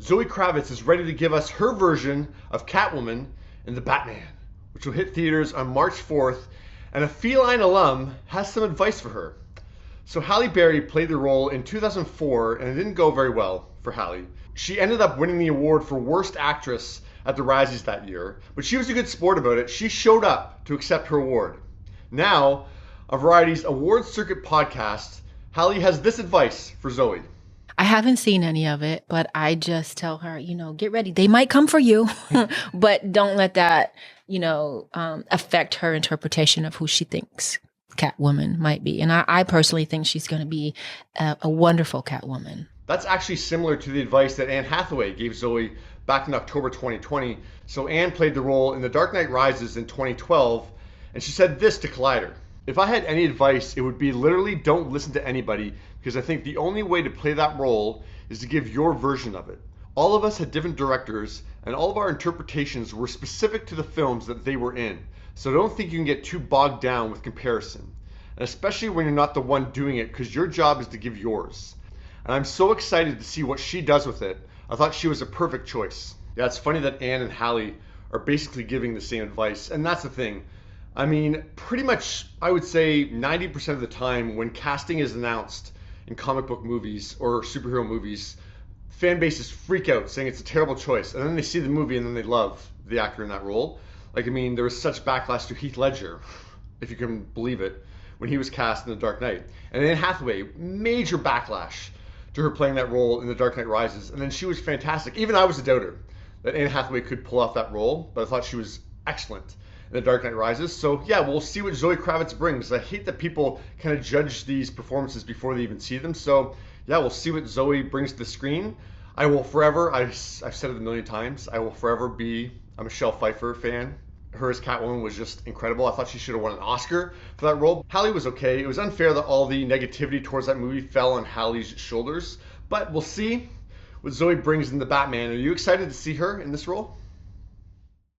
Zoe Kravitz is ready to give us her version of Catwoman in The Batman, which will hit theaters on March 4th, and a Feline alum has some advice for her. So Halle Berry played the role in 2004, and it didn't go very well for Halle. She ended up winning the award for Worst Actress at the Razzies that year, but she was a good sport about it. She showed up to accept her award. Now, on Variety's Awards Circuit podcast, Halle has this advice for Zoe. I haven't seen any of it, but I just tell her, get ready. They might come for you, but don't let that, affect her interpretation of who she thinks Catwoman might be. And I personally think she's going to be a wonderful Catwoman. That's actually similar to the advice that Anne Hathaway gave Zoe back in October 2020. So Anne played the role in The Dark Knight Rises in 2012, and she said this to Collider. If I had any advice, it would be literally don't listen to anybody, because I think the only way to play that role is to give your version of it. All of us had different directors, and all of our interpretations were specific to the films that they were in. So don't think you can get too bogged down with comparison, and especially when you're not the one doing it, because your job is to give yours. And I'm so excited to see what she does with it. I thought she was a perfect choice. Yeah, it's funny that Anne and Halle are basically giving the same advice, and that's the thing. I mean, pretty much, I would say 90% of the time when casting is announced in comic book movies or superhero movies, fan bases freak out saying it's a terrible choice. And then they see the movie and then they love the actor in that role. There was such backlash to Heath Ledger, if you can believe it, when he was cast in The Dark Knight. And Anne Hathaway, major backlash to her playing that role in The Dark Knight Rises. And then she was fantastic. Even I was a doubter that Anne Hathaway could pull off that role, but I thought she was excellent. The Dark Knight Rises. So yeah, we'll see what Zoe Kravitz brings. I hate that people kind of judge these performances before they even see them. So yeah, we'll see what Zoe brings to the screen. I will forever, I've said it a million times, I will forever be a Michelle Pfeiffer fan. Her as Catwoman was just incredible. I thought she should have won an Oscar for that role. Halle was okay. It was unfair that all the negativity towards that movie fell on Halle's shoulders. But we'll see what Zoe brings in The Batman. Are you excited to see her in this role?